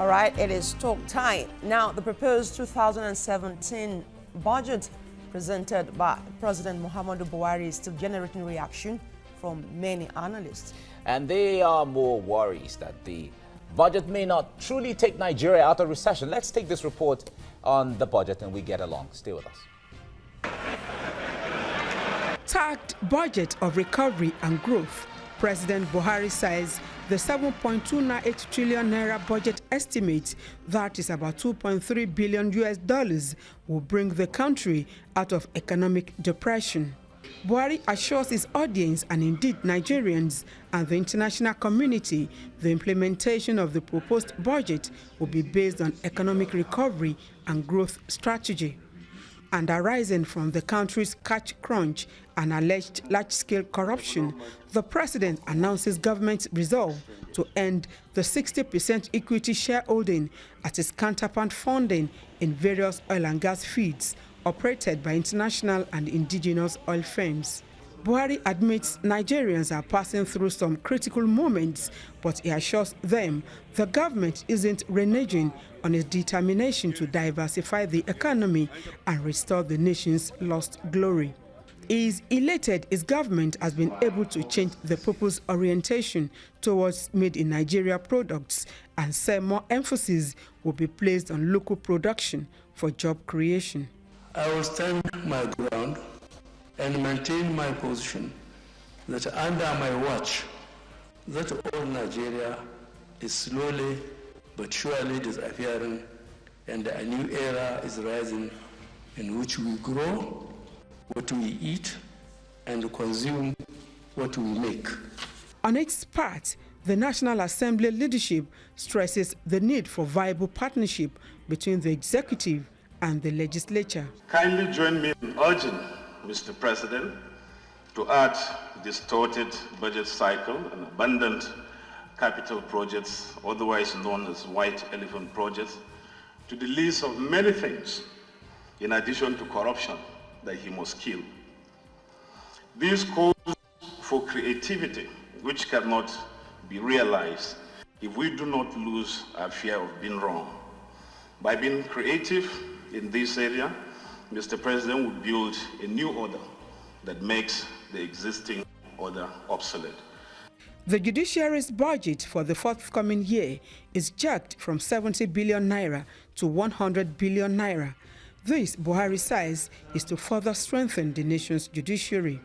All right, it is talk time. Now, the proposed 2017 budget presented by President Muhammadu Buhari is still generating reaction from many analysts. And they are more worries that the budget may not truly take Nigeria out of recession. Let's take this report on the budget and we get along. Stay with us. Tagged budget of recovery and growth, President Buhari says the 7.298 trillion naira budget estimate, that is about $2.3 billion US, will bring the country out of economic depression. Buhari assures his audience and indeed Nigerians and the international community the implementation of the proposed budget will be based on economic recovery and growth strategy. And arising from the country's cash crunch and alleged large-scale corruption, the president announces government's resolve to end the 60% equity shareholding at its counterpart funding in various oil and gas fields operated by international and indigenous oil firms. Buhari admits Nigerians are passing through some critical moments, but he assures them the government isn't reneging on its determination to diversify the economy and restore the nation's lost glory. He is elated his government has been able to change the purpose orientation towards made-in-Nigeria products and said more emphasis will be placed on local production for job creation. I will stand my ground and maintain my position that under my watch, that all Nigeria is slowly but surely disappearing and a new era is rising in which we grow what we eat and consume what we make. On its part, the National Assembly leadership stresses the need for viable partnership between the executive and the legislature. Kindly join me in urging Mr. President to add distorted budget cycle and abundant capital projects, otherwise known as white elephant projects, to the list of many things, in addition to corruption, that he must kill. This calls for creativity, which cannot be realized if we do not lose our fear of being wrong. By being creative in this area, Mr. President would build a new order that makes the existing order obsolete. The judiciary's budget for the forthcoming year is jerked from 70 billion naira to 100 billion naira. This, Buhari says, is to further strengthen the nation's judiciary.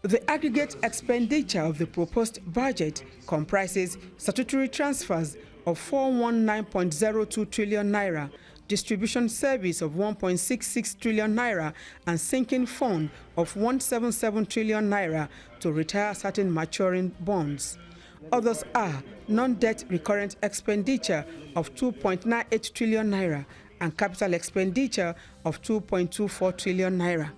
The aggregate expenditure of the proposed budget comprises statutory transfers of 419.02 trillion naira, distribution service of 1.66 trillion naira, and sinking fund of 177 trillion naira to retire certain maturing bonds. Others are non-debt recurrent expenditure of 2.98 trillion naira and capital expenditure of 2.24 trillion naira.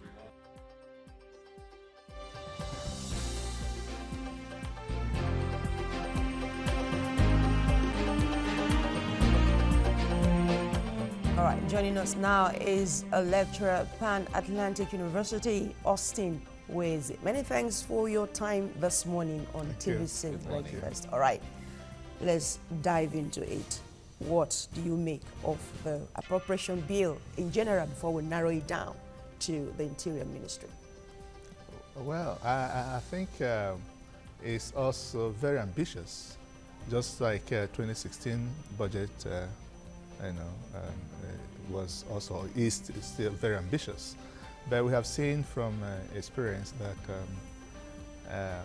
All right, joining us now is a lecturer at Pan Atlantic University, Austin Weze. Many thanks for your time this morning on TVC Breakfast. All right, let's dive into it. What do you make of the appropriation bill in general before we narrow it down to the Interior Ministry? Well, I think it's also very ambitious, just like 2016 budget, was also is still very ambitious. But we have seen from experience that a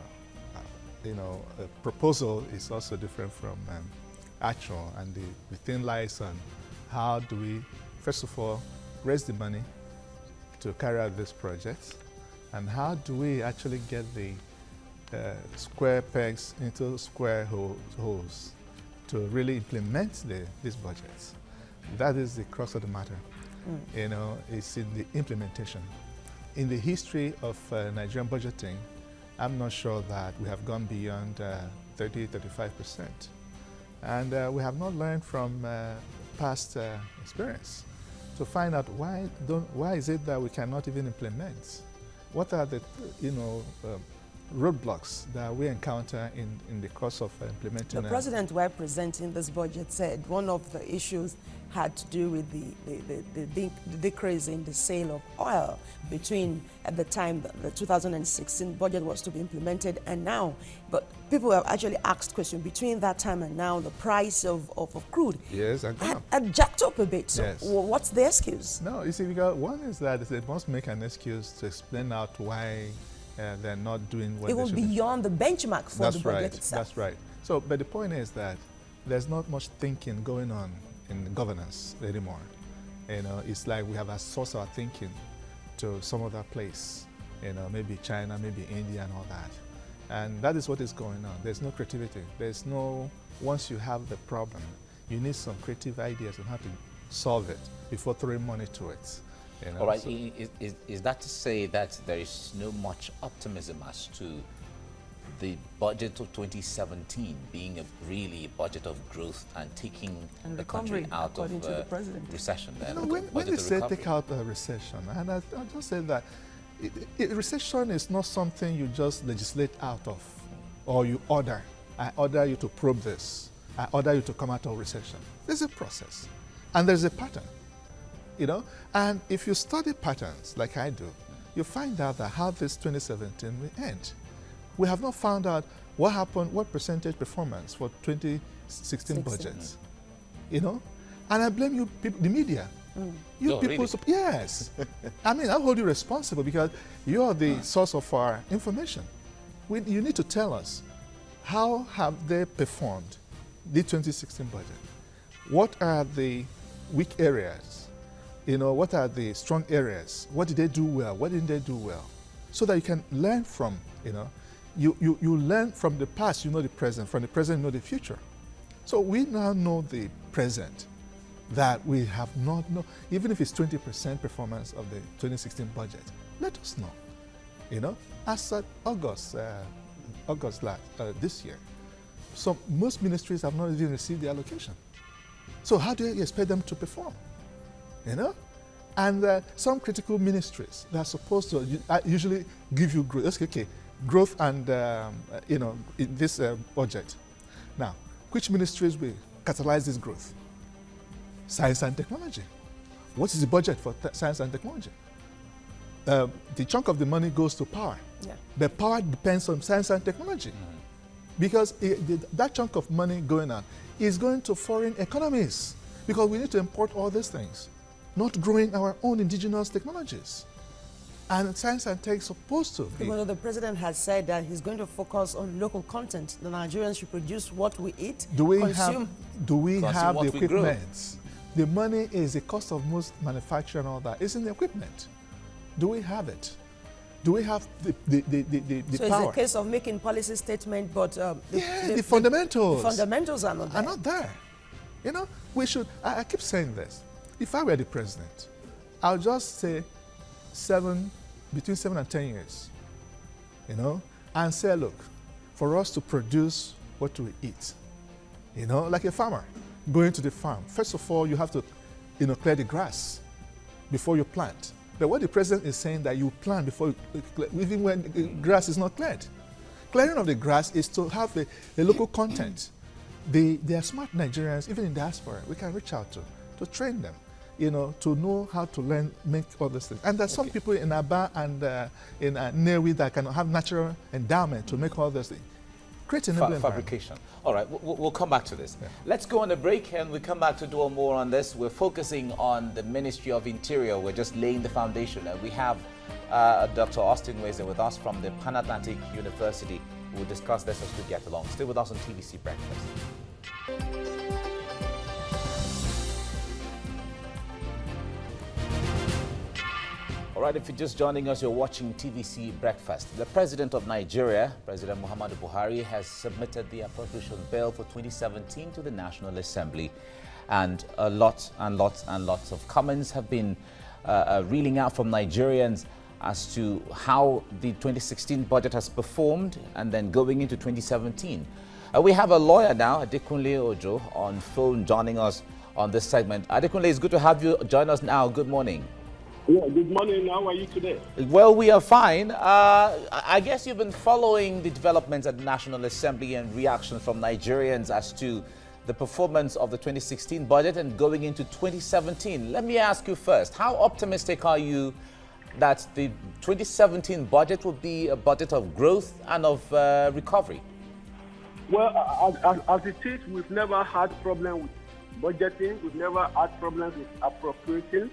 proposal is also different from actual, and the thing lies on how do we, first of all, raise the money to carry out this project, and how do we actually get the square pegs into square holes to really implement these budgets. That is the crux of the matter. It's in the implementation. In the history of Nigerian budgeting, I'm not sure that we have gone beyond 30–35%. And we have not learned from past experience to find out why is it that we cannot even implement? What are the roadblocks that we encounter in the course of implementing. The president, while presenting this budget, said one of the issues had to do with the decrease in the sale of oil between at the time the 2016 budget was to be implemented and now. But people have actually asked questions between that time and now, the price of crude Yes, had jacked up a bit. So Yes. what's the excuse? No, you see, because one is that they must make an excuse to explain out why they're not doing what It they was should be. beyond the benchmark for That's the budget right. itself. That's right. So, but the point is that there's not much thinking going on in governance anymore. You know, it's like we have outsourced our thinking to some other place. You know, maybe China, maybe India, and all that. And that is what is going on. There's no creativity. There's no. Once you have the problem, you need some creative ideas on how to solve it before throwing money to it. You know, All right, so- is that to say that there is no much optimism as to the budget of 2017 being really a budget of growth and taking And the country recovery, out according of to the president. recession? You Then, know, when budget they of say recovery. take out a recession, and I just say that recession is not something you just legislate out of or you order. I order you to probe this. I order you to come out of recession. There's a process and there's a pattern, you know. And if you study patterns like I do, you find out that how this 2017 will end. We have not found out what happened, what percentage performance for 2016 budgets, you know. And I blame you people, the media. You Oh, people, really? yes. I mean, I hold you responsible because you are the source of our information. You need to tell us, how have they performed the 2016 budget? What are the weak areas? You know, what are the strong areas? What did they do well? What didn't they do well? So that you can learn from, you know, you learn from the past, you know the present. From the present, you know the future. So we now know the present that we have not known. Even if it's 20% performance of the 2016 budget, let us know. You know, as at August this year, so most ministries have not even received the allocation. So how do you expect them to perform? You know? And some critical ministries that are supposed to usually give you growth. Okay, growth and, you know, in this budget. Now, which ministries will catalyze this growth? Science and technology. What is the budget for science and technology? The chunk of the money goes to power. Yeah. The power depends on science and technology. Because that chunk of money going on is going to foreign economies. Because we need to import all these things, not growing our own indigenous technologies. And science and tech is supposed to be. Well, the president has said that he's going to focus on local content. The Nigerians should produce what we eat, Do we consume. have what the we grow. equipment? The money is the cost of most manufacturing and all that. It's in the equipment. Do we have it? Do we have the So power? it's a case of making policy statement, but the fundamentals. The fundamentals are not there. Are not there. You know, we should, I keep saying this. If I were the president, I'll just say between 7 and 10 years, you know, and say, look, for us to produce what we eat, you know, like a farmer going to the farm, first of all, you have to, you know, clear the grass before you plant. But what the president is saying that you plant before, even when the grass is not cleared. Clearing of the grass is to have the local content. They are smart Nigerians, even in diaspora, we can reach out to train them, you know, to know how to learn, make all these things. And there's some people in Aba and in Newi that can have natural endowment to make all those things. Create an enabling environment. Fabrication. All right, we'll come back to this. Yeah. Let's go on a break and we come back to do more on this. We're focusing on the Ministry of Interior. We're just laying the foundation. And we have Dr. Austin Weze with us from the Pan Atlantic University. We'll discuss this as we get along. Stay with us on TVC Breakfast. All right, if you're just joining us, you're watching TVC Breakfast. The President of Nigeria, President Muhammadu Buhari, has submitted the appropriation bill for 2017 to the National Assembly. And lots of comments have been reeling out from Nigerians as to how the 2016 budget has performed and then going into 2017. We have a lawyer now, Adekunle Ojo, on phone joining us on this segment. Adekunle, it's good to have you join us now. Good morning. Yeah, good morning. How are you today? Well, we are fine. I guess you've been following the developments at the National Assembly and reactions from Nigerians as to the performance of the 2016 budget and going into 2017. Let me ask you first, how optimistic are you that the 2017 budget will be a budget of growth and of recovery? Well, as it is, we've never had problem with budgeting. We've never had problems with appropriation,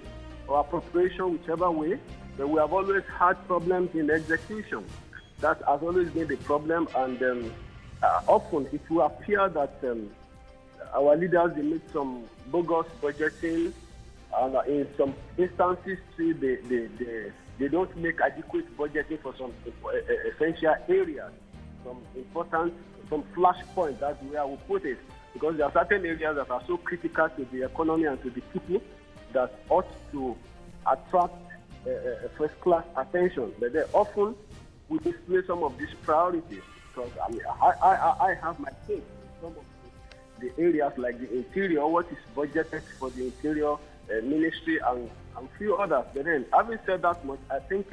whichever way. But we have always had problems in execution. That has always been the problem. And often it will appear that our leaders, they make some bogus budgeting. And in some instances, too, they don't make adequate budgeting for some essential areas, some important, some flashpoints. That's where I will put it. Because there are certain areas that are so critical to the economy and to the people that ought to attract first-class attention. But they often we display some of these priorities. Because I have my take in some of the areas like the interior, what is budgeted for the interior ministry and few others. But then, having said that much, I think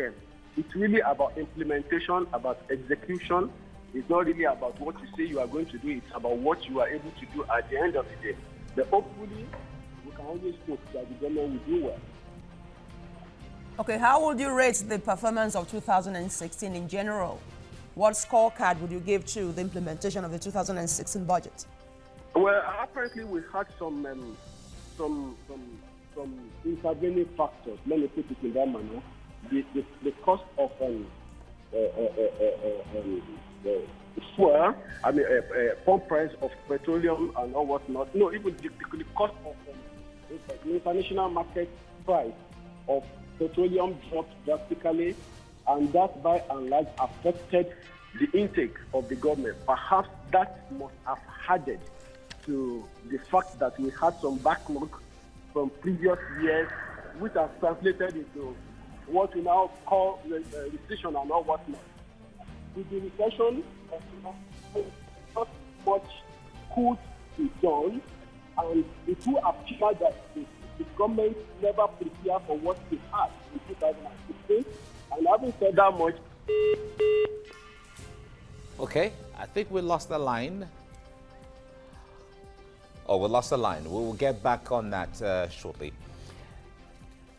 it's really about implementation, about execution. It's not really about what you say you are going to do. It's about what you are able to do at the end of the day. But hopefully, we can always hope that the government will do well. Okay, how would you rate the performance of 2016 in general? What scorecard would you give to the implementation of the 2016 budget? Well, apparently we had some intervening factors. Let me put it in that manner. The cost of fuel, pump price of petroleum and all whatnot. No, even the cost of the international market price of petroleum dropped drastically, and that by and large affected the intake of the government. Perhaps that must have added to the fact that we had some backlog from previous years, which has translated into what we now call recession and all whatnot. With the recession, not much could be done, and it will appear that the government never prepared for what they had in 2016. And having said that much... Okay, I think we lost the line. Oh, we lost the line. We will get back on that shortly.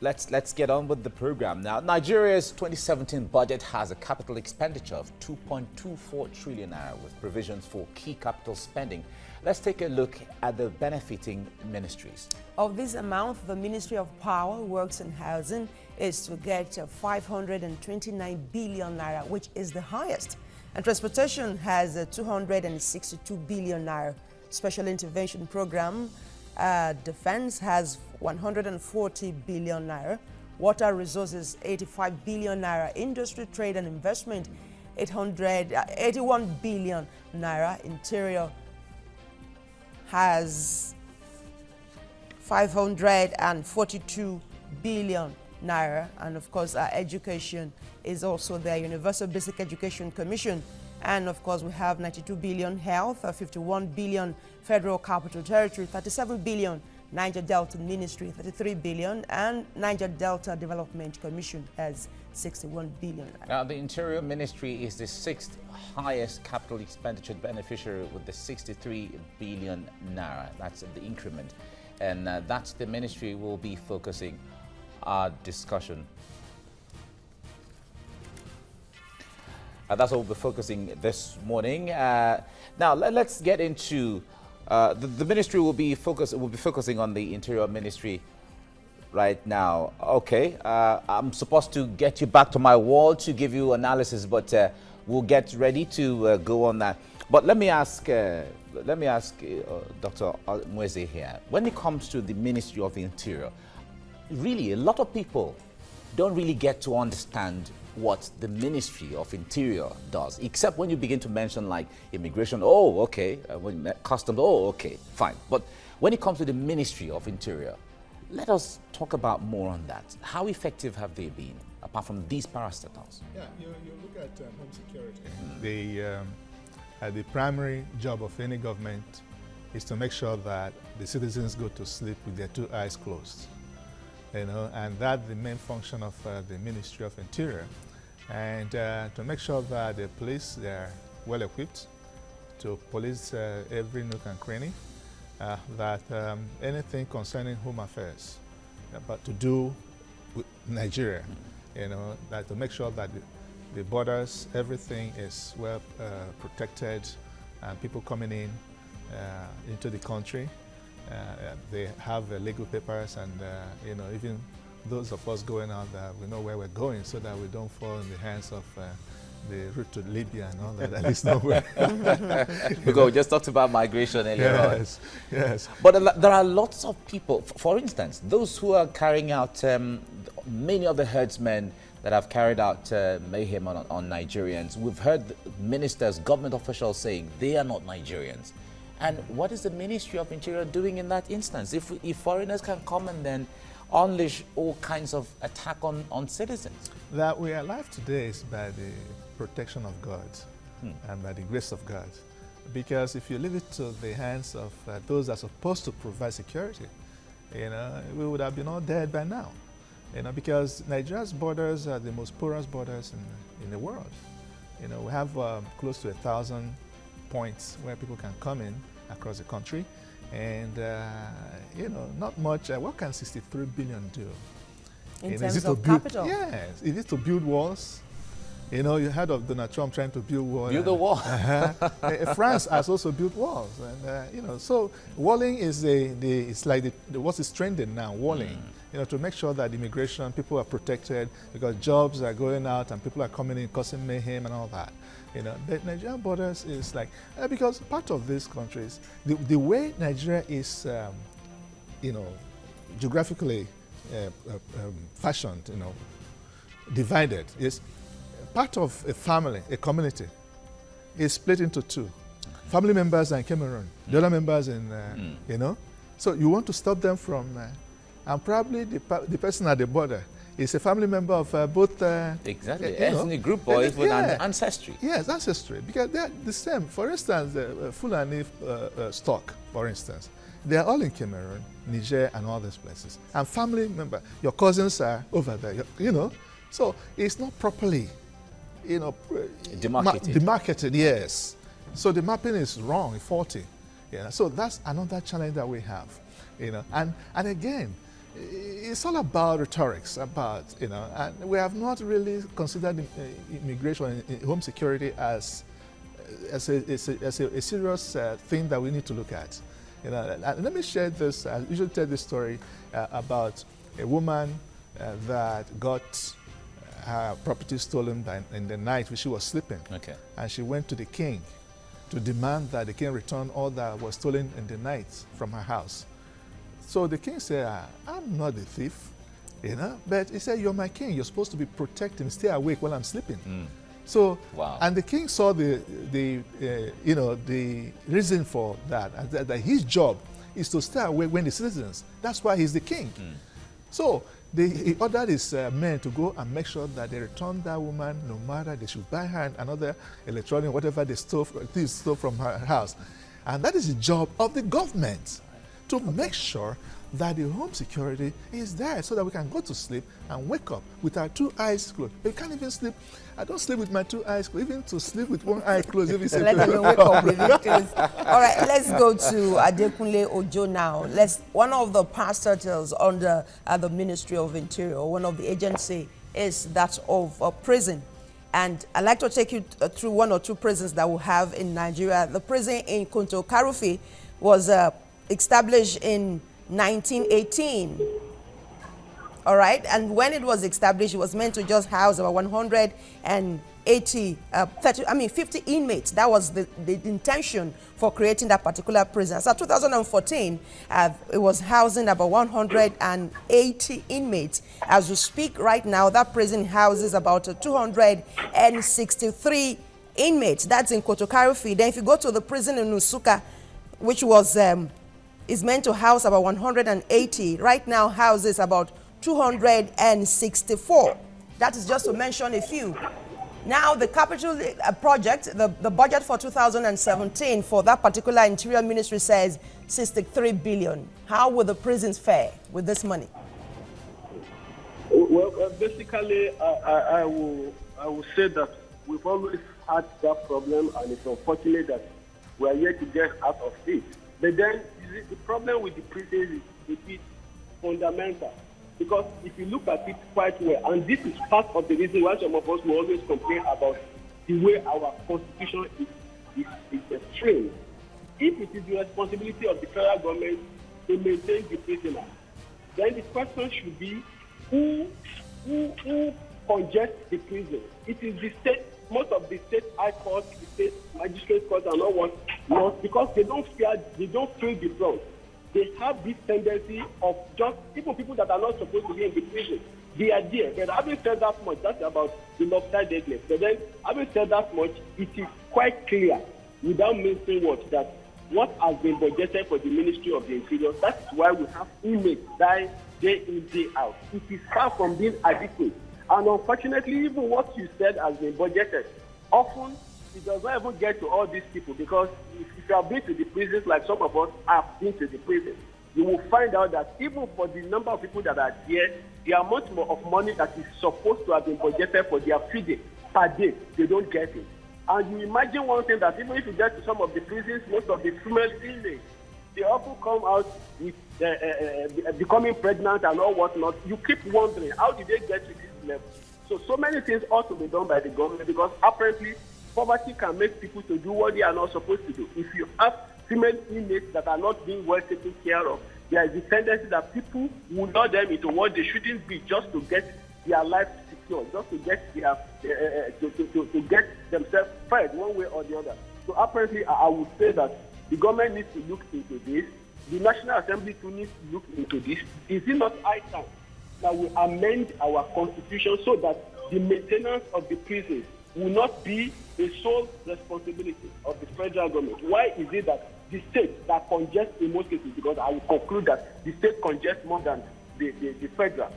Let's get on with the program now. Nigeria's 2017 budget has a capital expenditure of 2.24 trillion naira with provisions for key capital spending. Let's take a look at the benefiting ministries. Of this amount, the Ministry of Power, Works and Housing is to get 529 billion naira, which is the highest. And Transportation has 262 billion naira. Special Intervention Program, Defense has 140 billion naira. Water Resources, 85 billion naira. Industry, Trade and Investment, 81 billion naira. Interior has 542 billion naira. And of course, education is also there. Universal Basic Education Commission. And of course, we have 92 billion health, 51 billion Federal Capital Territory, 37 billion Niger Delta Ministry, 33 billion, and Niger Delta Development Commission has 61 billion. Now, the Interior Ministry is the 6th highest capital expenditure beneficiary with the 63 billion naira. That's the increment. And that's the ministry will be focusing our discussion. That's what we'll be focusing this morning. Now, let's get into the ministry will be focusing on the Interior Ministry right now. Okay, I'm supposed to get you back to my wall to give you analysis, but we'll get ready to go on that. But let me ask Dr. Mweze here. When it comes to the Ministry of the Interior, really a lot of people don't really get to understand what the Ministry of Interior does, except when you begin to mention like immigration, oh, okay, customs, oh, okay, fine. But when it comes to the Ministry of Interior, let us talk about more on that. How effective have they been, apart from these parastatals? Yeah, you look at home security. The primary job of any government is to make sure that the citizens go to sleep with their two eyes closed. you know, and that's the main function of the Ministry of Interior. And to make sure that the police, they're well equipped to police every nook and cranny, that anything concerning home affairs, but to do with Nigeria, you know, that to make sure that the borders, everything is well protected, and people coming in into the country, they have legal papers, and you know, even those of us going out there, we know where we're going, so that we don't fall in the hands of the route to Libya and all that. At least nowhere. Because we just talked about migration earlier on. Yes, yes. But there are lots of people, for instance, those who are carrying out, many of the herdsmen that have carried out mayhem on Nigerians. We've heard ministers, government officials saying they are not Nigerians. And what is the Ministry of Interior doing in that instance? If foreigners can come and then unleash all kinds of attack on citizens? That we are alive today is by the protection of God and by the grace of God. Because if you leave it to the hands of those that are supposed to provide security, you know, we would have been all dead by now. You know, because Nigeria's borders are the most porous borders in the world. You know, we have close to 1,000 points where people can come in across the country. And, you know, not much. What can 63 billion do? In terms of capital? Yes, it is to build walls. You know, you heard of Donald Trump trying to build walls. Build a wall. France has also built walls. And, you know, so walling is it's like what's is trending now, walling. You know, to make sure that immigration, people are protected, because jobs are going out and people are coming in, causing mayhem and all that. You know, the Nigerian borders is like, because part of these countries, the way Nigeria is, you know, geographically fashioned, you know, divided, is part of a family, a community, is split into two. Family members are in Cameroon, the other members in, you know. So you want to stop them from, and probably the person at the border is a family member of both. Exactly, ethnic group or even ancestry. Yes, ancestry, because they're the same. For instance, the Fulani stock, for instance, they are all in Cameroon, Niger, and all these places. And family member, your cousins are over there, you know. So it's not properly, you know, demarcated, yes. So the mapping is wrong, faulty. Yeah. So that's another challenge that we have, you know. And again, it's all about rhetorics, about, you know, and we have not really considered immigration and home security as a serious thing that we need to look at. You know, and let me share this. I usually tell this story about a woman that got her property stolen in the night when she was sleeping. Okay. And she went to the king to demand that the king return all that was stolen in the night from her house. So the king said, I'm not the thief, you know, but he said, you're my king. You're supposed to be protecting, stay awake while I'm sleeping. So, wow. And the king saw the you know, the reason for that, that his job is to stay awake when the citizens, that's why he's the king. So he ordered his men to go and make sure that they return that woman, no matter, they should buy her another electronic, whatever they stole from her house. And that is the job of the government, to make sure that the home security is there, so that we can go to sleep and wake up with our two eyes closed. We can't even sleep. I don't sleep with my two eyes closed. Even to sleep with one eye closed. If it's let me wake up with it closed. All right, let's go to Adekunle Ojo now. One of the parastatals under the Ministry of Interior, one of the agency, is that of prison. And I'd like to take you through one or two prisons that we have in Nigeria. The prison in Kunto Karufi was established in 1918. All right, and when it was established, it was meant to just house about 50 inmates. That was the intention for creating that particular prison. So 2014, it was housing about 180 inmates. As we speak right now, that prison houses about 263 inmates. That's in Kunto Karufi. Then if you go to the prison in Nsukka, which was is meant to house about 180, right now houses about 264. That is just to mention a few. Now the capital project, the budget for 2017 for that particular Interior Ministry says 63 billion. How will the prisons fare with this money? Well, basically, I will say that we've always had that problem, and it's unfortunate that we are yet to get out of it. But then the problem with the prisons is a bit fundamental, because if you look at it quite well, and this is part of the reason why some of us will always complain about the way our constitution is framed. If it is the responsibility of the federal government to maintain the prisoner, then the question should be who congests the prison? It is the state, most of the state high courts, the state magistrate courts and all what, not because they don't feel the front. They have this tendency of just people that are not supposed to be in the prison. They are there. But having said that much, that's about the lopsidedness. But then, having said that much, it is quite clear, without mentioning what has been budgeted for the Ministry of the Interior. That's why we have inmates die day in, day out. It is far from being adequate. And unfortunately, even what you said has been budgeted. Often, it does not even get to all these people, because if you have been to the prisons, like some of us have been to the prisons, you will find out that even for the number of people that are there, the amount of money that is supposed to have been budgeted for their feeding per day, they don't get it. And you imagine one thing, that even if you get to some of the prisons, most of the female inmates, they often come out with becoming pregnant and all whatnot. You keep wondering, how did they get to this level? So many things ought to be done by the government, because apparently poverty can make people to do what they are not supposed to do. If you have female inmates that are not being well taken care of, there is a tendency that people will lure them into what they shouldn't be, just to get their life secure, just to get their to get themselves fed one way or the other. So apparently, I would say that the government needs to look into this. The National Assembly too needs to look into this. Is it not high time that we amend our constitution so that the maintenance of the prisons will not be the sole responsibility of the federal government? Why is it that the state that congests in most cases, because I will conclude that the state congests more than the federal.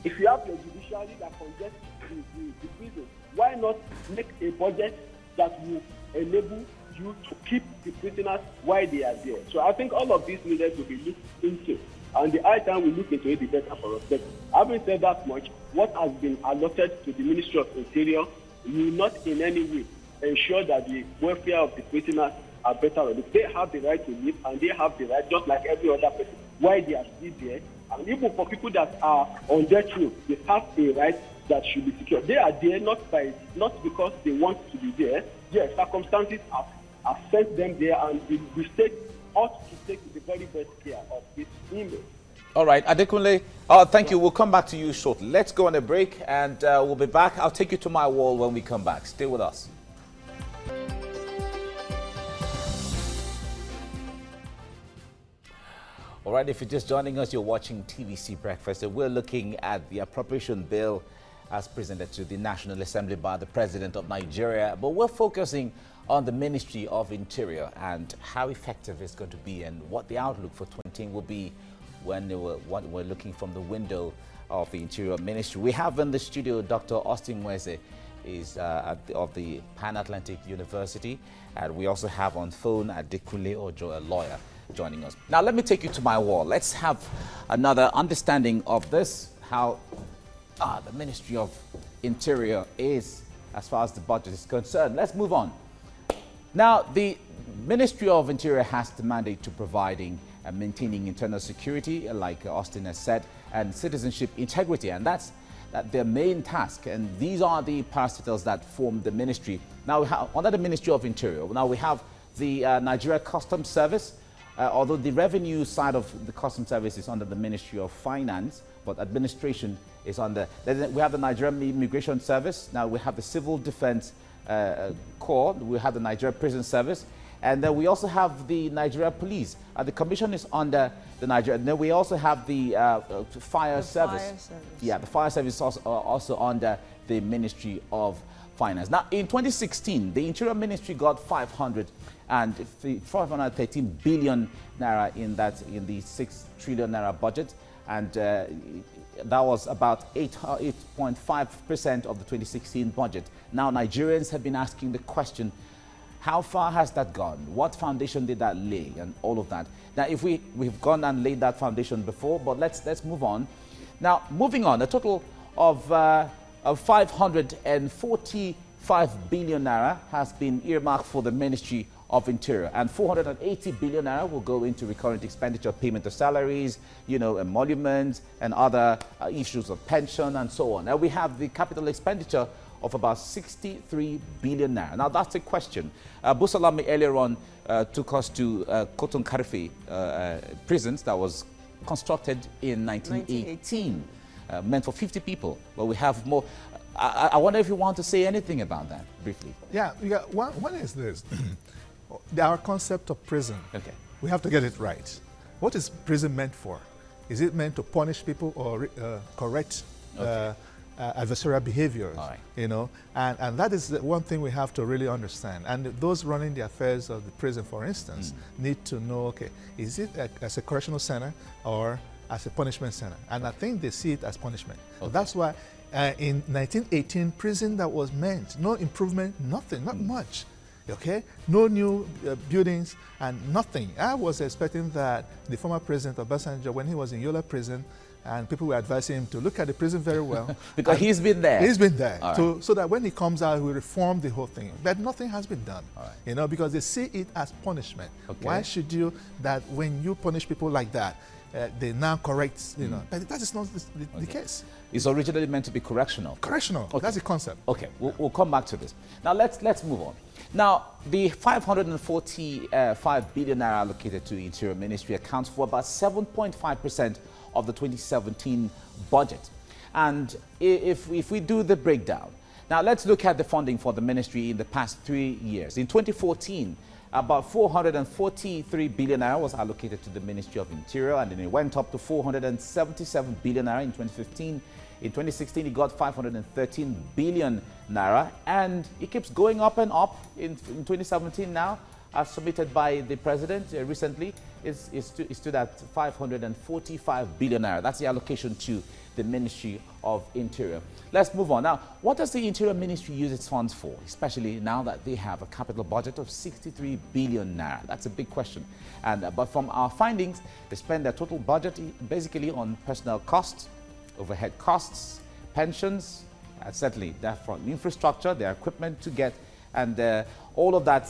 If you have the judiciary that congests the prison, why not make a budget that will enable you to keep the prisoners while they are there? So I think all of these needed to be looked into, and the high time we look into it, the better for us. But having said that much, what has been allotted to the Ministry of Interior will not in any way ensure that the welfare of the prisoners are better. They have the right to live, and they have the right, just like every other person, why they are still there. And even for people that are on death row, they have a right that should be secure. They are there not because they want to be there. Yes, circumstances have sent them there, and the state ought to take the very best care of its inmates. All right, Adekunle, thank you. We'll come back to you shortly. Let's go on a break, and we'll be back. I'll take you to my wall when we come back. Stay with us. All right, if you're just joining us, you're watching TVC Breakfast, and we're looking at the appropriation bill as presented to the National Assembly by the President of Nigeria. But we're focusing on the Ministry of Interior and how effective it's going to be, and what the outlook for 2020 will be when we're looking from the window of the Interior Ministry. We have in the studio Dr. Austin Nweze, of the Pan-Atlantic University, and we also have on phone Adekunle Ojo, a lawyer, joining us. Now let me take you to my wall. Let's have another understanding of this, how the Ministry of Interior is as far as the budget is concerned. Let's move on. Now, the Ministry of Interior has the mandate to providing and maintaining internal security, like Austin has said, and citizenship integrity, and that's their main task. And these are the parastatals that form the ministry. Now, we have, under the Ministry of Interior, now we have the Nigeria Customs Service, although the revenue side of the Customs Service is under the Ministry of Finance, but administration is under. We have the Nigerian Immigration Service. Now we have the Civil Defense Corps. We have the Nigeria Prison Service, and then we also have the Nigeria Police. The Commission is under the Nigeria. And then we also have the Fire Service. Yeah, the Fire Service is also under the Ministry of Finance. Now, in 2016, the Interior Ministry got 513 billion naira in the 6 trillion naira budget, and that was about 8.5% of the 2016 budget. Now, Nigerians have been asking the question, how far has that gone? What foundation did that lay, and all of that? Now, if we've gone and laid that foundation before, but let's move on. Now, moving on, a total of 545 billion naira has been earmarked for the Ministry of Interior, and 480 billion naira will go into recurrent expenditure, payment of salaries, emoluments, and other issues of pension and so on. And we have the capital expenditure of about 63 billion naira. Now that's a question. Busalami earlier on took us to Cotton Karfe prisons that was constructed in 1918, meant for 50 people, but we have more. I wonder if you want to say anything about that briefly. Yeah, one is this. Our concept of prison, we have to get it right. What is prison meant for? Is it meant to punish people or correct adversarial behaviors? And that is the one thing we have to really understand. And those running the affairs of the prison, for instance, need to know, okay, is it as a correctional center or as a punishment center? And I think they see it as punishment. That's why in 1918, prison that was meant, no improvement, nothing, not much. Okay, no new buildings and nothing. I was expecting that the former president of Obasanjo, when he was in Yola prison, and people were advising him to look at the prison very well. Because he's been there. He's been there. So that when he comes out, he will reform the whole thing. But nothing has been done, because they see it as punishment. Why should you, that when you punish people like that, they now correct, but that is not the case. It's originally meant to be correctional. Correctional, that's the concept. Okay, we'll come back to this. Now let's move on. Now, the 545 billion naira allocated to the Interior Ministry accounts for about 7.5% of the 2017 budget. And if we do the breakdown, now let's look at the funding for the ministry in the past 3 years. In 2014, about 443 billion naira was allocated to the Ministry of Interior, and then it went up to 477 billion naira in 2015. In 2016, it got 513 billion naira, and it keeps going up and up. In 2017 now, as submitted by the president recently, is stood at 545 billion naira. That's the allocation to the Ministry of Interior. Let's move on. Now, what does the Interior Ministry use its funds for, especially now that they have a capital budget of 63 billion naira? That's a big question. But from our findings, they spend their total budget basically on personnel costs, overhead costs, pensions, certainly their front infrastructure, their equipment to get, and all of that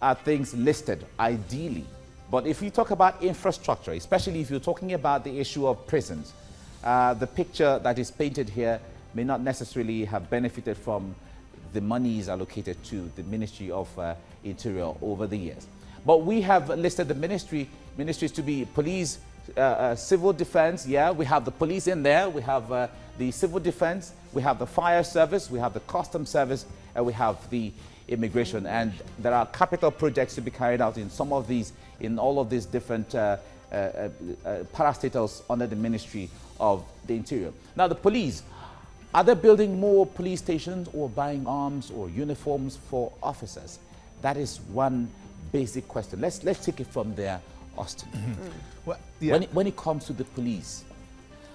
are things listed ideally. But if you talk about infrastructure, especially if you're talking about the issue of prisons, the picture that is painted here may not necessarily have benefited from the monies allocated to the Ministry of Interior over the years. But we have listed the ministries to be police, civil defense. Yeah, we have the police in there, we have the civil defense, we have the fire service, we have the customs service, and we have the immigration. And there are capital projects to be carried out in some of these, in all of these different parastatals under the Ministry of the Interior. Now, the police, are they building more police stations or buying arms or uniforms for officers? That is one basic question. Let's take it from there, Austin. Well, yeah. When it comes to the police,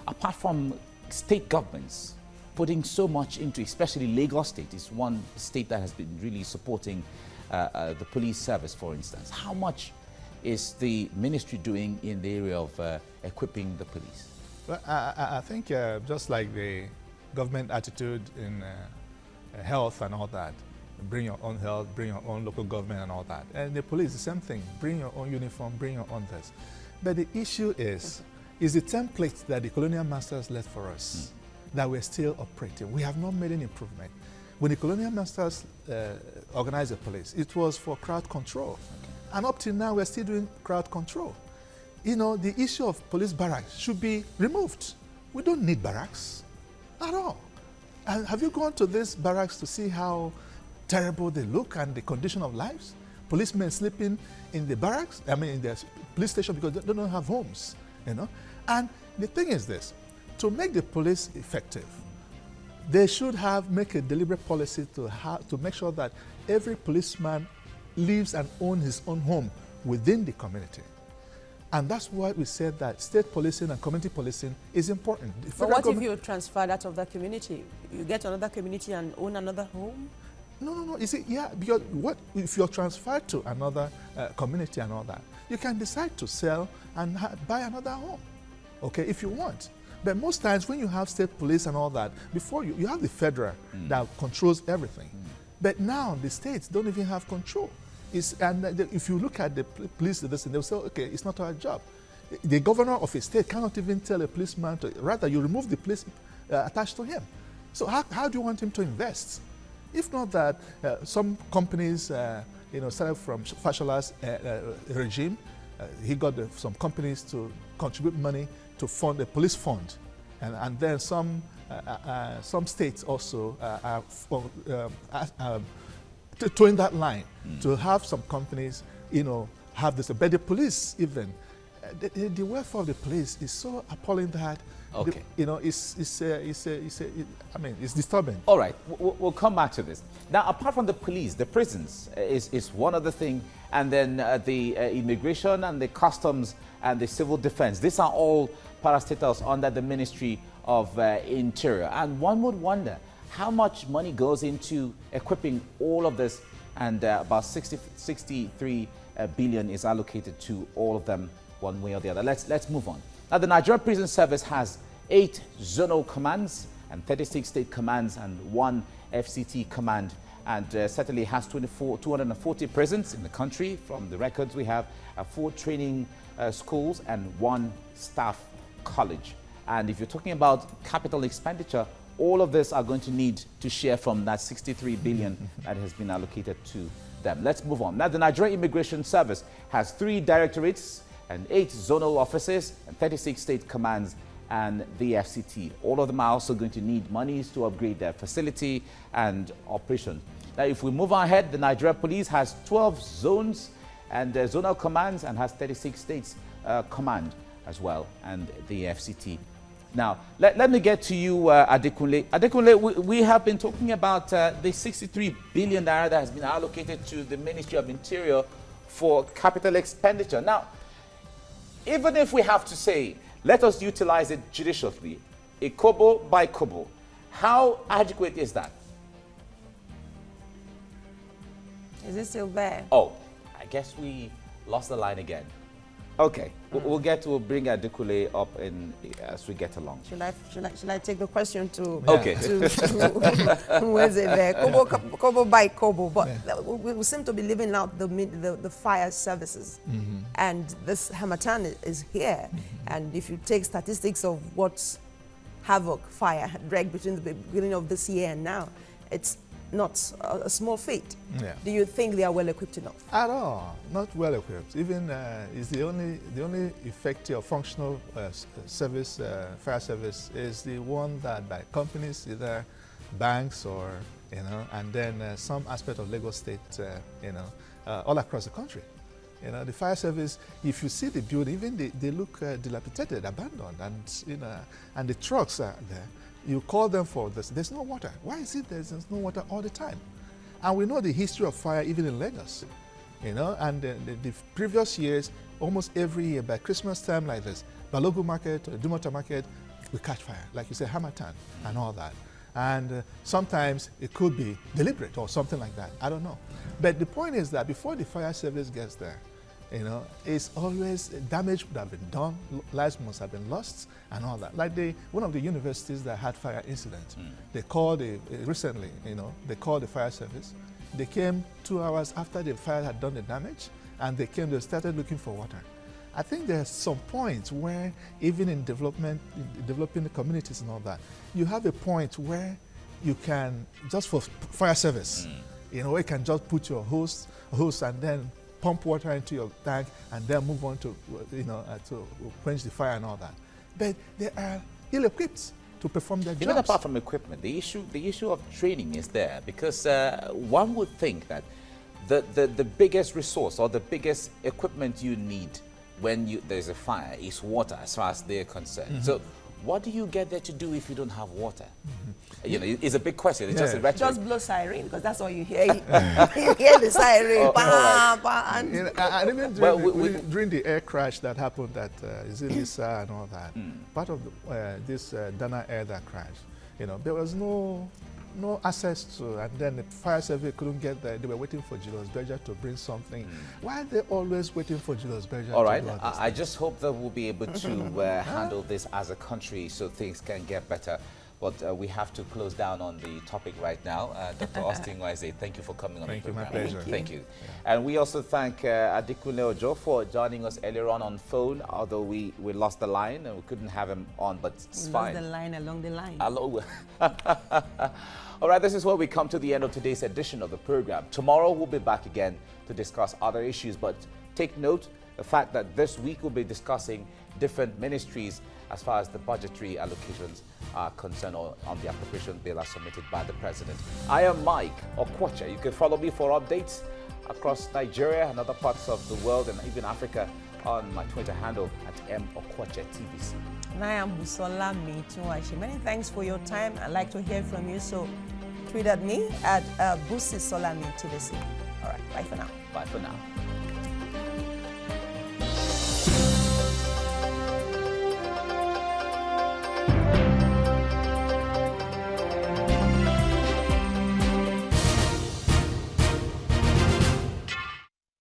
apart from state governments putting so much into, especially Lagos State is one state that has been really supporting the police service, for instance. How much is the ministry doing in the area of equipping the police? Well, I think just like the government attitude in health and all that, bring your own health, bring your own local government and all that. And the police, the same thing, bring your own uniform, bring your own this. But the issue is the template that the colonial masters left for us that we're still operating. We have not made any improvement. When the colonial masters organized the police, it was for crowd control. And up till now, we're still doing crowd control. You know, the issue of police barracks should be removed. We don't need barracks at all. And have you gone to these barracks to see how terrible they look and the condition of lives? Policemen sleeping in the barracks, in the police station because they don't have homes, And the thing is this, to make the police effective, they should make a deliberate policy to make sure that every policeman lives and owns his own home within the community. And that's why we said that state policing and community policing is important. But what if you transfer that of that community? You get another community and own another home? No. You see, yeah, because what if you're transferred to another community and all that, you can decide to sell and buy another home, okay, if you want. But most times when you have state police and all that, before you have the federal that controls everything. But now the states don't even have control. If you look at the police, they'll say, okay, it's not our job. The governor of a state cannot even tell a policeman to, rather you remove the police attached to him. So how do you want him to invest? If not that some companies, started from Fashola's regime, he got some companies to contribute money to fund a police fund. And then some states also are towing that line to have some companies, have this. But the police even, the welfare of the police is so appalling that, okay, it's disturbing. All right, we'll come back to this. Now, apart from the police, the prisons is one other thing, and then the immigration and the customs and the civil defense. These are all parastatals under the Ministry of Interior. And one would wonder how much money goes into equipping all of this, and about 63 billion is allocated to all of them one way or the other. Let's move on. Now, the Nigerian Prison Service has 8 zonal commands and 36 state commands and 1 FCT command, and certainly has 240 prisons in the country. From the records we have, 4 training schools and 1 staff college. And if you're talking about capital expenditure, all of this are going to need to share from that 63 billion that has been allocated to them. Let's move on. Now, the Nigerian Immigration Service has 3 directorates and 8 zonal offices and 36 state commands and the FCT. All of them are also going to need monies to upgrade their facility and operation. Now, if we move ahead, the Nigeria Police has 12 zones and zonal commands and has 36 states command as well, and the FCT. Now, let me get to you, Adekunle. Adekunle, we have been talking about the 63 billion naira that has been allocated to the Ministry of Interior for capital expenditure. Now, even if we have to say, let us utilize it judiciously, a kobo by kobo, how adequate is that? Is it still there? Oh, I guess we lost the line again. Okay, we'll bring Adekunle up as we get along. Should I take the question to? Okay. Who is it there? Kobo by kobo, but we seem to be leaving out the fire services, and this Harmattan is here. And if you take statistics of what havoc fire had wreaked between the beginning of this year and now, it's not a small feat. Yeah. Do you think they are well equipped enough? At all, not well equipped. Even is the only effective or functional service, fire service, is the one that by companies, either banks or and then some aspect of Lagos State, all across the country. The fire service, if you see the building, even they look dilapidated, abandoned, and the trucks are there. You call them for this. There's no water. Why is it there's no water all the time? And we know the history of fire even in Lagos. And the previous years, almost every year by Christmas time like this, Balogun Market, Dumota Market, we catch fire. Like you say, Harmattan and all that. And sometimes it could be deliberate or something like that. I don't know. But the point is that before the fire service gets there, it's always damage would have been done, lives must have been lost, and all that. Like one of the universities that had fire incident, they called recently, they called the fire service. They came 2 hours after the fire had done the damage, and they started looking for water. I think there's some points where even in developing the communities and all that, you have a point where you can, just for fire service, you can just put your hose and then pump water into your tank and then move on to, to quench the fire and all that. But they are ill-equipped to perform their jobs. Even apart from equipment, the issue of training is there, because one would think that the biggest resource or the biggest equipment you need when there's a fire is water, as far as they're concerned. So what do you get there to do if you don't have water? It's a big question. It's just a rhetoric. Just blow siren, because that's all you hear. You hear the siren. And even during the air crash that happened at Zilisa and all that, part of this Dana Air that crashed, there was no no access to, and then the fire service couldn't get there. They were waiting for Julius Berger to bring something. Why are they always waiting for Julius Berger? All right, I just hope that we'll be able to handle this as a country so things can get better. But we have to close down on the topic right now. Dr. Austin Wise, thank you for coming on the program. Thank you, my pleasure. Thank you. Yeah. And we also thank Adekunle Ojo for joining us earlier on phone, although we lost the line and we couldn't have him on, but it's fine. Lost the line along the line. Hello. All right, this is where we come to the end of today's edition of the program. Tomorrow we'll be back again to discuss other issues, but take note the fact that this week we'll be discussing different ministries as far as the budgetary allocations are concerned on the appropriation bill as submitted by the President. I am Mike Okwocha. You can follow me for updates across Nigeria and other parts of the world and even Africa on my Twitter handle at @MOkwochaTVC. And I am Busola Meituwashi. Many thanks for your time. I'd like to hear from you, so tweet at me at Busisola TVC. All right, bye for now. Bye for now.